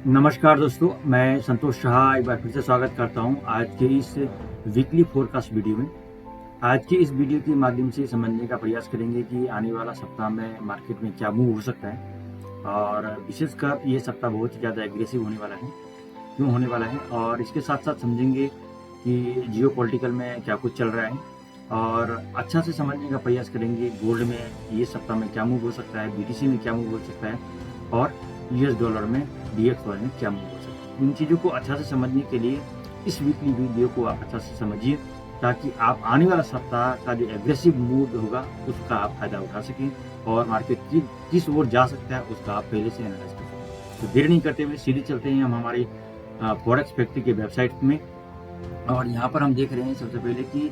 नमस्कार दोस्तों, मैं संतोष शाह एक बार फिर से स्वागत करता हूं आज के इस वीकली फोरकास्ट वीडियो में। आज की इस वीडियो के माध्यम से समझने का प्रयास करेंगे कि आने वाला सप्ताह में मार्केट में क्या मूव हो सकता है और विशेषकर ये सप्ताह बहुत ही ज़्यादा एग्रेसिव होने वाला है, क्यों होने वाला है, और इसके साथ-साथ समझेंगे कि जियोपॉलिटिकल में क्या कुछ चल रहा है और अच्छा से समझने का प्रयास करेंगे गोल्ड में ये सप्ताह में क्या मूव हो सकता है, बीटीसी में क्या मूव हो सकता है और यूएस डॉलर में डीएक्सवाई में क्या मूव हो सकता है। इन चीज़ों को अच्छा से समझने के लिए इस वीकली वीडियो को आप अच्छा से समझिए, ताकि आप आने वाला सप्ताह का जो एग्रेसिव मूड होगा उसका आप फायदा उठा सकें और मार्केट की किस ओर जा सकता है उसका आप पहले से एनालाइज कर सकें। तो देर नहीं करते हुए सीधे चलते हैं हम हमारे फॉरेक्स फैक्ट्री के वेबसाइट में। और यहाँ पर हम देख रहे हैं सबसे पहले कि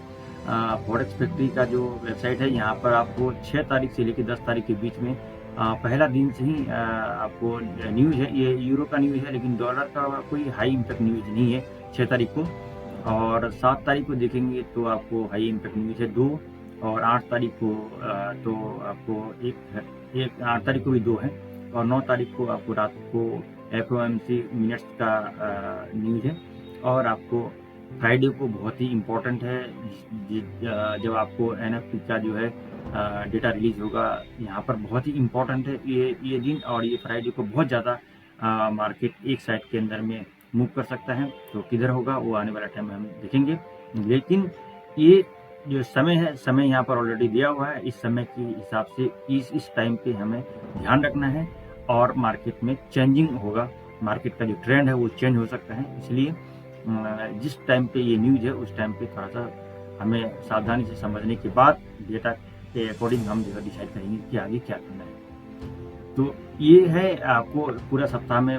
फॉरेक्स फैक्ट्री का जो वेबसाइट है, यहाँ पर आपको 6 तारीख से लेकर 10 तारीख के बीच में पहला दिन से ही आपको न्यूज़ है। ये यूरो का न्यूज़ है, लेकिन डॉलर का कोई हाई इम्पैक्ट न्यूज़ नहीं है 6 तारीख को। और 7 तारीख को देखेंगे तो आपको हाई इम्पैक्ट न्यूज़ है 2, और 8 तारीख को तो आपको एक 8 तारीख को भी 2 है, और 9 तारीख को आपको रात को एफओएमसी मिनट्स का न्यूज़ है। और आपको फ्राइडे को बहुत ही इम्पोर्टेंट है, जब आपको एनएफटी का जो है डेटा रिलीज होगा। यहाँ पर बहुत ही इम्पोर्टेंट है ये दिन, और ये फ्राइडे को बहुत ज़्यादा मार्केट एक साइड के अंदर में मूव कर सकता है। तो किधर होगा वो आने वाला टाइम में हम देखेंगे, लेकिन ये जो समय है, समय यहाँ पर ऑलरेडी दिया हुआ है। इस समय के हिसाब से इस टाइम पे हमें ध्यान रखना है, और मार्केट में चेंजिंग होगा, मार्केट का जो ट्रेंड है वो चेंज हो सकता है। इसलिए जिस टाइम पे ये न्यूज़ है उस टाइम पे थोड़ा सा हमें सावधानी से समझने के बाद डेटा के अकॉर्डिंग हम जो है डिसाइड करेंगे कि आगे क्या करना है। तो ये है आपको पूरा सप्ताह में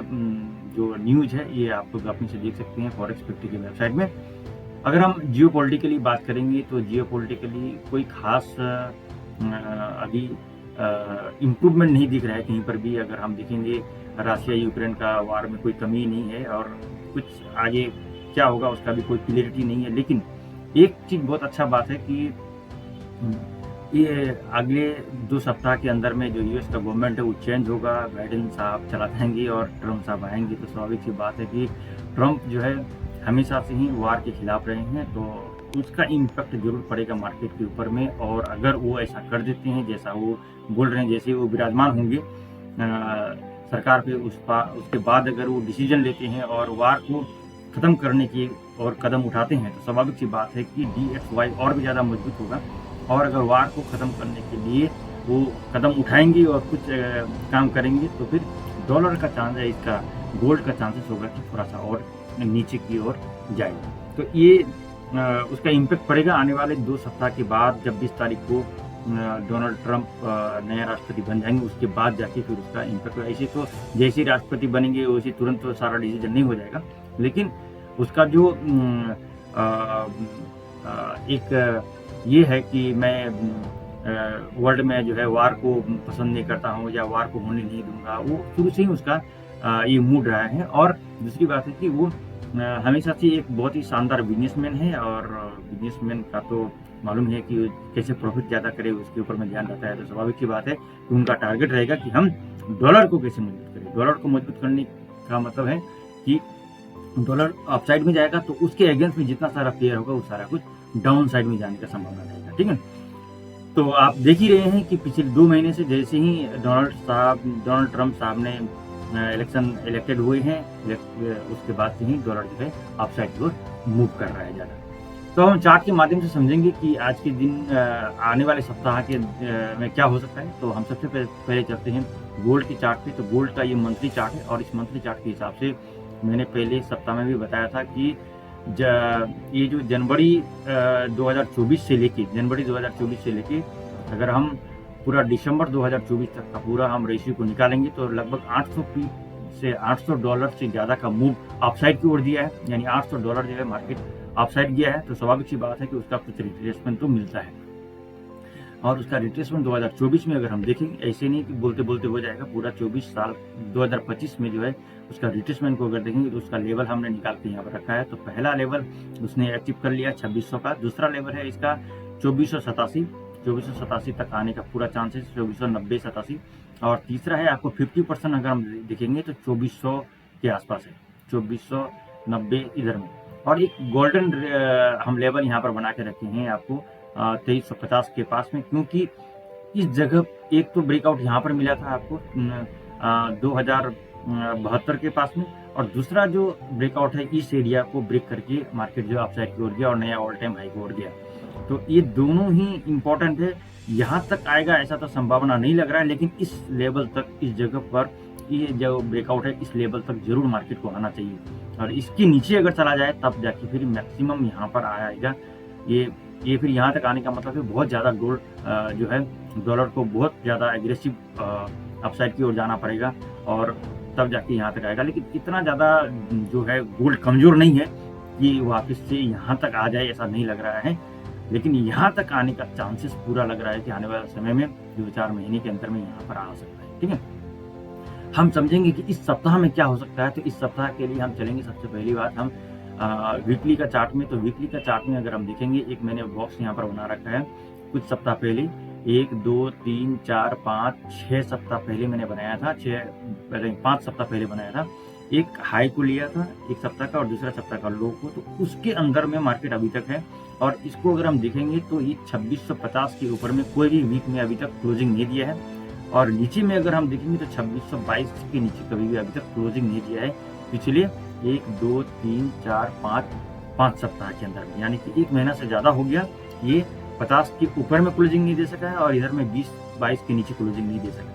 जो न्यूज़ है ये आप लोग अपने से देख सकते हैं फॉरेक्स फैक्ट्री की वेबसाइट में। अगर हम जियोपॉलिटिकली बात करेंगे तो जियोपॉलिटिकली कोई खास अभी इम्प्रूवमेंट नहीं दिख रहा है कहीं पर भी। अगर हम देखेंगे रशिया यूक्रेन का वार में कोई कमी नहीं है, और कुछ आगे क्या होगा उसका भी कोई क्लियरिटी नहीं है। लेकिन एक चीज़ बहुत अच्छा बात है कि ये अगले 2 सप्ताह के अंदर में जो यूएस का गवर्नमेंट है वो चेंज होगा, बाइडेन साहब चला जाएंगे और ट्रम्प साहब आएंगे। तो स्वाभाविक सी बात है कि ट्रम्प जो है हमेशा से ही वार के खिलाफ रहे हैं, तो उसका इम्पैक्ट जरूर पड़ेगा मार्केट के ऊपर में। और अगर वो ऐसा कर देते हैं जैसा वो बोल रहे हैं, जैसे वो विराजमान होंगे सरकार पे, उसके बाद अगर वो डिसीजन लेते हैं और वार को ख़त्म करने की और कदम उठाते हैं, तो स्वाभाविक सी बात है कि डीएक्सवाई और भी ज़्यादा मजबूत होगा। और अगर वार को ख़त्म करने के लिए वो कदम उठाएंगे और कुछ काम करेंगे, तो फिर डॉलर का चांस है, इसका गोल्ड का चांसेस होगा कि थोड़ा सा और नीचे की ओर जाएगा। तो ये उसका इम्पैक्ट पड़ेगा आने वाले 2 सप्ताह के बाद, जब 20 तारीख को डोनाल्ड ट्रंप नया राष्ट्रपति बन जाएंगे, उसके बाद जाके फिर उसका इम्पैक्ट होगा। ऐसे तो जैसे ही राष्ट्रपति बनेंगे वैसे तुरंत तो सारा डिसीजन नहीं हो जाएगा, लेकिन उसका जो एक ये है कि मैं वर्ल्ड में जो है वार को पसंद नहीं करता हूँ या वार को होने नहीं दूंगा, वो शुरू से ही उसका ये मूड रहा है। और दूसरी बात है कि वो हमेशा से एक बहुत ही शानदार बिजनेसमैन है, और बिजनेसमैन का तो मालूम है कि कैसे प्रॉफिट ज़्यादा करे उसके ऊपर में ध्यान रहता है। तो स्वाभाविक की बात है कि उनका टारगेट रहेगा कि हम डॉलर को कैसे मजबूत करें। डॉलर को मजबूत करने का मतलब है कि डॉलर अप साइड में जाएगा तो उसके अगेंस्ट में जितना सारा पेयर होगा वो सारा कुछ डाउन साइड में जाने का संभावना रहेगा। ठीक है, तो आप देख ही रहे हैं कि पिछले 2 महीने से जैसे ही डोनाल्ड ट्रंप साहब ने इलेक्शन इलेक्टेड हुए हैं, उसके बाद से ही डॉलर जो है अप साइड की ओर मूव कर रहा है ज़्यादा। तो हम चार्ट के माध्यम से समझेंगे कि आज के दिन आने वाले सप्ताह के में क्या हो सकता है। तो हम सबसे पहले चलते हैं गोल्ड की चार्ट पे। तो गोल्ड का ये मंथली चार्ट है, और इस मंथली चार्ट के हिसाब से मैंने पहले सप्ताह में भी बताया था कि ये जो जनवरी 2024 से लेके अगर हम पूरा दिसंबर 2024 तक का पूरा हम रेशियो को निकालेंगे तो लगभग 800 डॉलर से ज़्यादा का मूव अपसाइड की ओर दिया है। यानी $800 जो है मार्केट अपसाइड गया है। तो स्वाभाविक सी बात है कि उसका कुछ रिट्रेसमेंट तो मिलता है, और उसका रिट्रेसमेंट 2024 में अगर हम देखेंगे, ऐसे नहीं कि बोलते बोलते हो जाएगा, पूरा 24 साल 2025 में जो है उसका रिट्रेसमेंट को अगर देखेंगे तो उसका लेवल हमने निकाल के यहाँ पर रखा है। तो पहला लेवल उसने अचीव कर लिया 2600 का, दूसरा लेवल है इसका 2487 तक आने का पूरा चांस है, 2490-87, और तीसरा है आपको 50% अगर हम देखेंगे तो के आसपास है, 2490 इधर में। और एक गोल्डन हम लेवल यहाँ पर बना के रखे हैं आपको 2350 के पास में, क्योंकि इस जगह एक तो ब्रेकआउट यहाँ पर मिला था आपको 2072 के पास में, और दूसरा जो ब्रेकआउट है इस एरिया को ब्रेक करके मार्केट जो अपसाइड की ओर गया और नया ऑल टाइम हाई की ओर गया। तो ये दोनों ही इम्पोर्टेंट है। यहाँ तक आएगा ऐसा तो संभावना नहीं लग रहा है, लेकिन इस लेवल तक, इस जगह पर ये जो ब्रेकआउट है इस लेवल तक जरूर मार्केट को आना चाहिए, और इसके नीचे अगर चला जाए तब जाके फिर मैक्सिमम यहाँ पर आएगा। ये फिर यहाँ तक आने का मतलब है बहुत ज़्यादा गोल्ड जो है डॉलर को बहुत ज़्यादा एग्रेसिव अपसाइड की ओर जाना पड़ेगा और तब जाके यहाँ तक आएगा। लेकिन इतना ज़्यादा जो है गोल्ड कमज़ोर नहीं है कि वापस से यहाँ तक आ जाए, ऐसा नहीं लग रहा है। लेकिन यहाँ तक आने का चांसेस पूरा लग रहा है कि आने वाले समय में 2-4 महीने के अंदर में यहाँ पर आ सकता है। ठीक है, हम समझेंगे कि इस सप्ताह में क्या हो सकता है। तो इस सप्ताह के लिए हम चलेंगे, सबसे पहली बात हम वीकली का चार्ट में। तो वीकली का चार्ट में अगर हम देखेंगे, एक मैंने बॉक्स यहाँ पर बना रखा है कुछ सप्ताह पहले, 1 2 3 4 5 6 सप्ताह पहले मैंने बनाया था, 5 सप्ताह पहले बनाया था। एक हाई को लिया था एक सप्ताह का और दूसरा सप्ताह का लो को, तो उसके अंदर में मार्केट अभी तक है। और इसको अगर हम देखेंगे तो ये 2650 के ऊपर में कोई भी वीक में अभी तक क्लोजिंग नहीं दिया है, और नीचे में अगर हम देखेंगे तो 2622 के नीचे कभी भी अभी तक क्लोजिंग नहीं दिया है पिछले 1 2 3 4 5 सप्ताह के अंदर में। यानी कि 1 महीना से ज़्यादा हो गया ये 50 के ऊपर में क्लोजिंग नहीं दे सका है, और इधर में 20-22 के नीचे क्लोजिंग नहीं दे सका।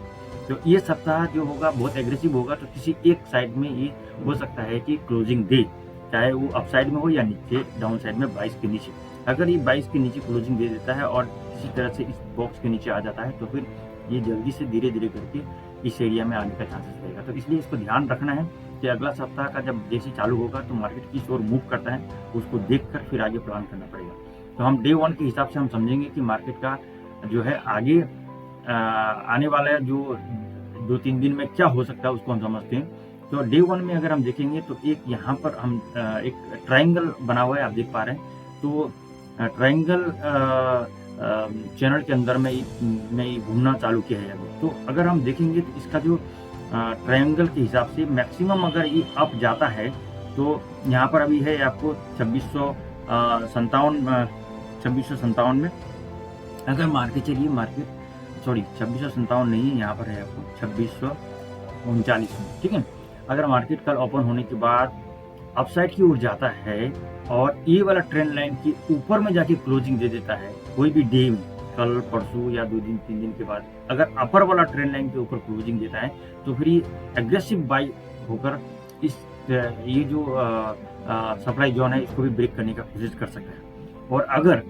तो ये सप्ताह जो होगा बहुत एग्रेसिव होगा, तो किसी एक साइड में ये हो सकता है कि क्लोजिंग दे, चाहे वो अप साइड में हो या नीचे डाउन साइड में 22 के नीचे। अगर ये 22 के नीचे क्लोजिंग दे देता है और किसी तरह से इस बॉक्स के नीचे आ जाता है, तो फिर ये जल्दी से धीरे धीरे करके इस एरिया में आने का चांसेस रहेगा। तो इसलिए इसको ध्यान रखना है कि अगला सप्ताह का जब जैसे चालू होगा तो मार्केट किस ओर मूव करता है, उसको देखकर फिर आगे प्लान करना पड़ेगा। तो हम डे 1 के हिसाब से हम समझेंगे कि मार्केट का जो है आगे आने वाला जो 2-3 दिन में क्या हो सकता है उसको हम समझते हैं। तो डे 1 में अगर हम देखेंगे तो एक यहाँ पर हम एक ट्रायंगल बना हुआ है, आप देख पा रहे हैं। तो ट्रायंगल चैनल के अंदर में घूमना चालू किया है अभी। तो अगर हम देखेंगे तो इसका जो ट्रायंगल के हिसाब से मैक्सिमम अगर ये अप जाता है तो यहाँ पर अभी है आपको 2657 में। अगर मान के चलिए मार्केट 2657 नहीं है, यहाँ पर है आपको 2639 में। ठीक है, अगर मार्केट कल ओपन होने के बाद अपसाइड की ओर जाता है और ये वाला ट्रेंड लाइन के ऊपर में जाके क्लोजिंग दे देता है कोई भी डे में, कल परसों या 2 दिन 3 दिन के बाद अगर अपर वाला ट्रेंड लाइन के ऊपर क्लोजिंग देता है, तो फिर ये एग्रेसिव बाई होकर इस ये जो सप्लाई जोन है इसको भी ब्रेक करने का कोशिश कर सकता है। और अगर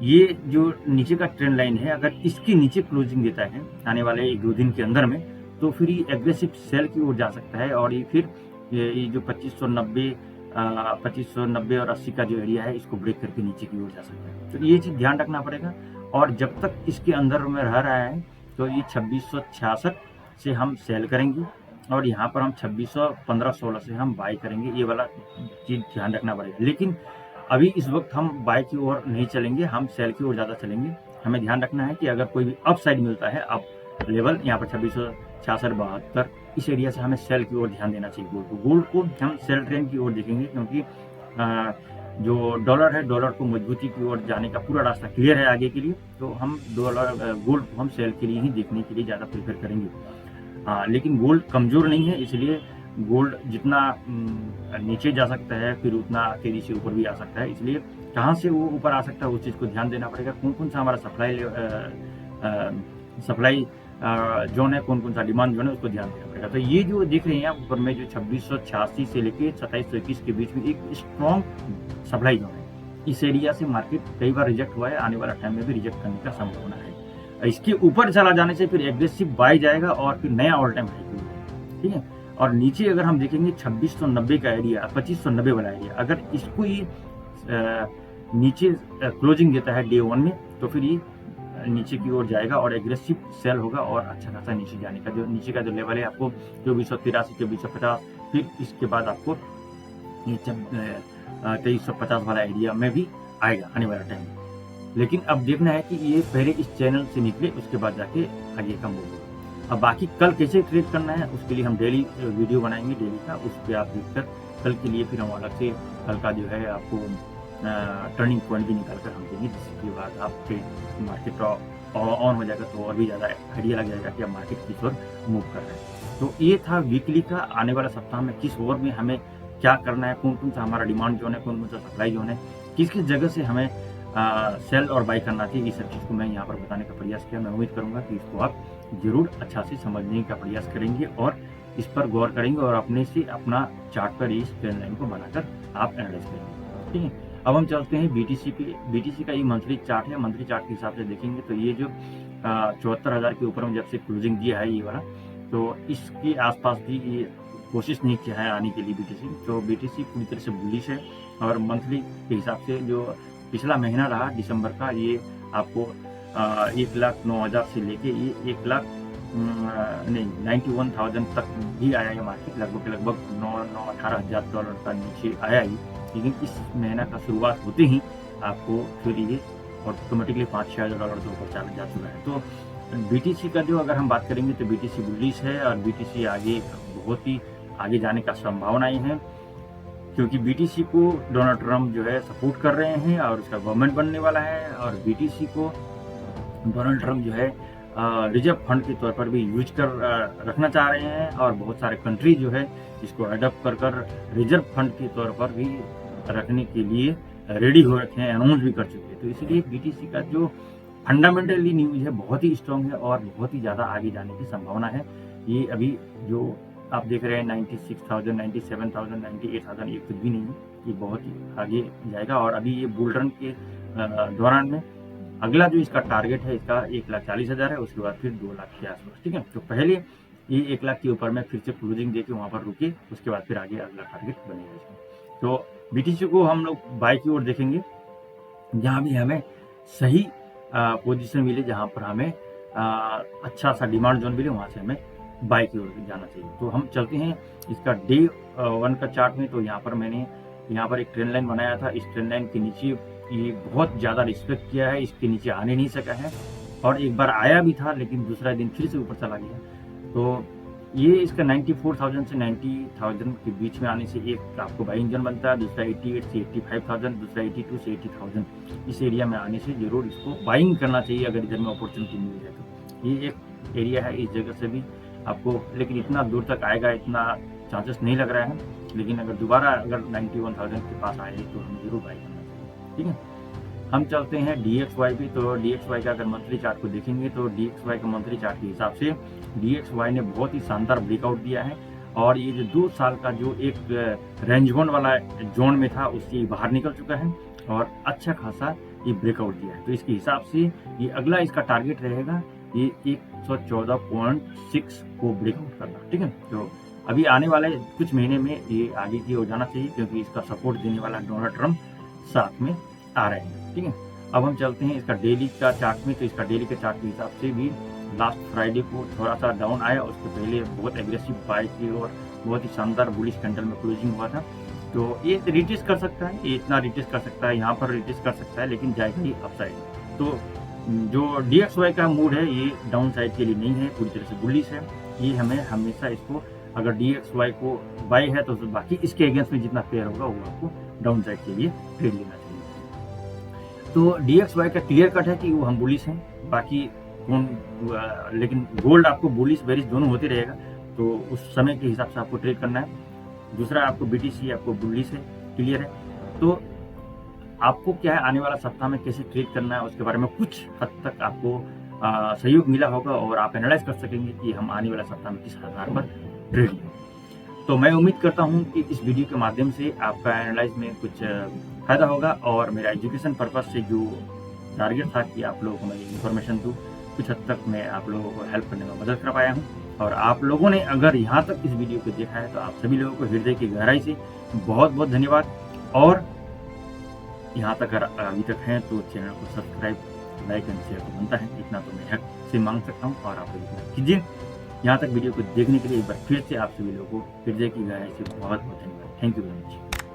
ये जो नीचे का ट्रेंड लाइन है अगर इसके नीचे क्लोजिंग देता है आने वाले 1-2 दिन के अंदर में, तो फिर ये एग्रेसिव सेल की ओर जा सकता है, और ये फिर ये जो 2590 और 80 का जो एरिया है इसको ब्रेक करके नीचे की ओर जा सकता है। तो ये चीज़ ध्यान रखना पड़ेगा। और जब तक इसके अंदर में रह रहा है तो ये 2666 से हम सेल करेंगे, और यहाँ पर हम 2615-16 से हम बाई करेंगे। ये वाला चीज़ ध्यान रखना पड़ेगा। लेकिन अभी इस वक्त हम बाई की ओर नहीं चलेंगे, हम सेल की ओर ज़्यादा चलेंगे। हमें ध्यान रखना है कि अगर कोई भी अप साइड मिलता है, अप लेवल यहाँ पर 2666-72 इस एरिया से हमें सेल की ओर ध्यान देना चाहिए। गोल्ड को हम सेल ट्रेंड की ओर देखेंगे, क्योंकि जो डॉलर है, डॉलर को मजबूती की ओर जाने का पूरा रास्ता क्लियर है आगे के लिए। तो हम गोल्ड को हम सेल के लिए ही देखने के लिए ज़्यादा प्रेफर करेंगे। लेकिन गोल्ड कमज़ोर नहीं है, इसलिए गोल्ड जितना नीचे जा सकता है फिर उतना तेजी से ऊपर भी आ सकता है। इसलिए कहाँ से वो ऊपर आ सकता है उस चीज़ को ध्यान देना पड़ेगा। कौन सा हमारा सप्लाई जोन है, कौन सा डिमांड जोन है, उसको ध्यान देना पड़ेगा। तो ये जो देख रहे हैं आप ऊपर में जो 2686 से लेके 2721 के बीच में एक स्ट्रॉन्ग सप्लाई जोन है। इस एरिया से मार्केट कई बार रिजेक्ट हुआ है, आने वाला टाइम में भी रिजेक्ट करने का संभावना है। इसके ऊपर चला जाने से फिर एग्रेसिव बाई जाएगा और फिर नया ऑल टाइम हाई होगा। ठीक है, और नीचे अगर हम देखेंगे 2690 का एरिया, 2590 वाला एरिया, अगर इसको ही नीचे क्लोजिंग देता है डे 1 में, तो फिर ये नीचे की ओर जाएगा और एग्रेसिव सेल होगा और अच्छा खासा नीचे जाने का जो नीचे का जो लेवल है आपको 2483 2450, फिर इसके बाद आपको ये 2350 वाला एरिया में भी आएगा आने वाला टाइम। लेकिन अब देखना है कि ये पहले इस चैनल से निकले, उसके बाद जाके आगे का मूव होगा। अब बाकी कल कैसे ट्रेड करना है उसके लिए हम डेली वीडियो बनाएंगे डेली का, उस पर आप देखकर कल के लिए फिर हम अलग से कल का जो है आपको टर्निंग पॉइंट भी निकाल कर हम देंगे, जिसके बाद आपके मार्केट ऑन हो जाएगा तो और भी ज़्यादा आइडिया लग जाएगा कि आप मार्केट किस ओर मूव कर रहे हैं। तो ये था वीकली का, आने वाला सप्ताह में किस ओवर में हमें क्या करना है, कौन कौन सा हमारा डिमांड जोन है, कौन कौन सा सप्लाई जोन है, किस किस जगह से हमें सेल और बाई करना चाहिए, इस सब चीज़ को मैं यहाँ पर बताने का प्रयास किया। मैं उम्मीद करूँगा कि इसको आप ज़रूर अच्छा से समझने का प्रयास करेंगे और इस पर गौर करेंगे और अपने से अपना चार्ट पर इस ट्रेंड लाइन को बनाकर आप एनालाइज करेंगे। ठीक है, अब हम चलते हैं बीटीसी पे। बीटीसी का ये मंथली चार्ट है, मंथली चार्ट के हिसाब से देखेंगे तो ये जो 74,000 के ऊपर में जब से क्लोजिंग दिया है ये वाला, तो इसके आसपास भी ये कोशिश नहीं किया है आने के लिए बीटीसी। तो बीटीसी पूरी तरह से बुलिश है और मंथली के हिसाब से जो पिछला महीना रहा दिसंबर का, ये आपको 1,09,000 से लेके ये 91,000 तक भी आया है मार्केट, लगभग 18,000 डॉलर का नीचे आया ही। लेकिन इस महीना का शुरुआत होते ही आपको फिर ये ऑटोमेटिकली 5-6 हज़ार डॉलर के ऊपर चला जा चुका है। तो बीटीसी का जो अगर हम बात करेंगे तो बीटीसी बुलिश है और बीटीसी आगे बहुत ही आगे जाने का संभावनाएं हैं, क्योंकि बीटीसी को डोनाल्ड ट्रम्प जो है सपोर्ट कर रहे हैं और उसका गवर्नमेंट बनने वाला है और बीटीसी को डोनाल्ड ट्रम्प जो है रिजर्व फंड के तौर पर भी यूज कर रखना चाह रहे हैं और बहुत सारे कंट्री जो है इसको अडॉप्ट कर रिजर्व फंड के तौर पर भी रखने के लिए रेडी हो रखे हैं, अनाउंस भी कर चुके हैं। तो इसलिए बीटीसी का जो फंडामेंटली न्यूज है बहुत ही स्ट्रॉन्ग है और बहुत ही ज़्यादा आगे जाने की संभावना है। ये अभी जो आप देख रहे हैं 96,000, 97,000, 98,000 ये कुछ भी नहीं है, ये बहुत ही आगे जाएगा। और अभी ये बुल रन के दौरान में अगला जो इसका टारगेट है इसका 1,40,000 है, उसके बाद फिर 2 लाख के आसपास। ठीक है, तो पहले ये 1 लाख के ऊपर में फिर से क्लोजिंग देके वहाँ पर रुके, उसके बाद फिर आगे अगला टारगेट बनेगा इसमें। तो बीटीसी को हम लोग बाय की ओर देखेंगे, जहाँ भी हमें सही पोजीशन मिले, जहाँ पर हमें अच्छा सा डिमांड जोन मिले, वहाँ से हमें बाय की ओर जाना चाहिए। तो हम चलते हैं इसका डे 1 का चार्ट में। तो यहाँ पर मैंने यहाँ पर एक ट्रेंड लाइन बनाया था, इस ट्रेंड लाइन के नीचे ये बहुत ज़्यादा रिस्पेक्ट किया है, इसके नीचे आने नहीं सका है और एक बार आया भी था लेकिन दूसरा दिन फिर से ऊपर चला गया। तो ये इसका 94,000 से 90,000 के बीच में आने से एक आपको बाइंग जोन बनता है, दूसरा 88 से 85,000, दूसरा 82 से 80,000। इस एरिया में आने से जरूर इसको बाइंग करना चाहिए अगर इधर में अपॉर्चुनिटी मिल जाए तो। ये एक एरिया है, इस जगह से भी आपको, लेकिन इतना दूर तक आएगा इतना चांसेस नहीं लग रहा है, लेकिन अगर दोबारा अगर 91,000 के पास आए तो हम जरूर बाई करना चाहिए। ठीक है, हम चलते हैं DXY पे। तो DXY का अगर मंथली चार्ट को देखेंगे तो DXY का मंथली चार्ट के हिसाब से DXY ने बहुत ही शानदार ब्रेकआउट दिया है और ये जो 2 साल का जो एक रेंज वन वाला जोन में था उससे बाहर निकल चुका है और अच्छा खासा ये ब्रेकआउट दिया है। तो इसके हिसाब से ये अगला इसका टारगेट रहेगा ये 114.6 को ब्रेकआउट करना। ठीक है, तो अभी आने वाले कुछ महीने में ये आगे की ओर जाना चाहिए, क्योंकि इसका सपोर्ट देने वाला डोनाल्ड ट्रम्प साथ में आ रहे हैं। ठीक है, अब हम चलते हैं इसका डेली का चार्ट में। तो इसका डेली के चार्ट के हिसाब से भी लास्ट फ्राइडे को थोड़ा सा डाउन आया, उसके पहले बहुत एग्रेसिव बाय की और बहुत ही शानदार बुलिश कैंडल में क्लोजिंग हुआ था। तो ये रिटेस्ट कर सकता है, ये इतना रिटेस्ट कर सकता है, यहाँ पर रिटेस्ट कर सकता है, लेकिन जाएगा ही अपसाइड। तो जो DXY का मूड है ये डाउन साइड के लिए नहीं है, पूरी तरह से बुलिश है। ये हमें हमेशा इसको अगर DXY को बाय है तो बाकी इसके अगेंस्ट में जितना पेयर होगा वो आपको डाउन साइड के लिए ट्रेड लेना चाहिए। तो DXY का क्लियर कट है कि वो हम बुलिश हैं, बाकी कौन, लेकिन गोल्ड आपको बुलिश बेरिश दोनों होते रहेगा, तो उस समय के हिसाब से आपको ट्रेड करना है। दूसरा आपको BTC आपको बुलिश है, क्लियर है। तो आपको क्या है आने वाला सप्ताह में कैसे ट्रेड करना है उसके बारे में कुछ हद तक आपको सहयोग मिला होगा और आप एनालाइज कर सकेंगे कि हम आने वाला सप्ताह में किस आधार पर ट्रेड लें। तो मैं उम्मीद करता हूं कि इस वीडियो के माध्यम से आपका एनालाइज में कुछ फायदा होगा और मेरा एजुकेशन पर्पज से जो टारगेट था कि आप लोगों को मैं इन्फॉर्मेशन दूँ, कुछ हद तक मैं आप लोगों को हेल्प करने में मदद कर पाया हूँ। और आप लोगों ने अगर यहाँ तक इस वीडियो को देखा है तो आप सभी लोगों को हृदय की गहराई से बहुत बहुत धन्यवाद। और यहाँ तक अगर अभी तक हैं तो चैनल को सब्सक्राइब, लाइक एंड शेयर तो बनता है, इतना तो मैं हक से मांग सकता हूँ और आप लोग इतना कीजिए। यहाँ तक वीडियो को देखने के लिए एक बार फिर से आप सभी लोगों को हृदय की गहराई से बहुत बहुत धन्यवाद। Thank you very much.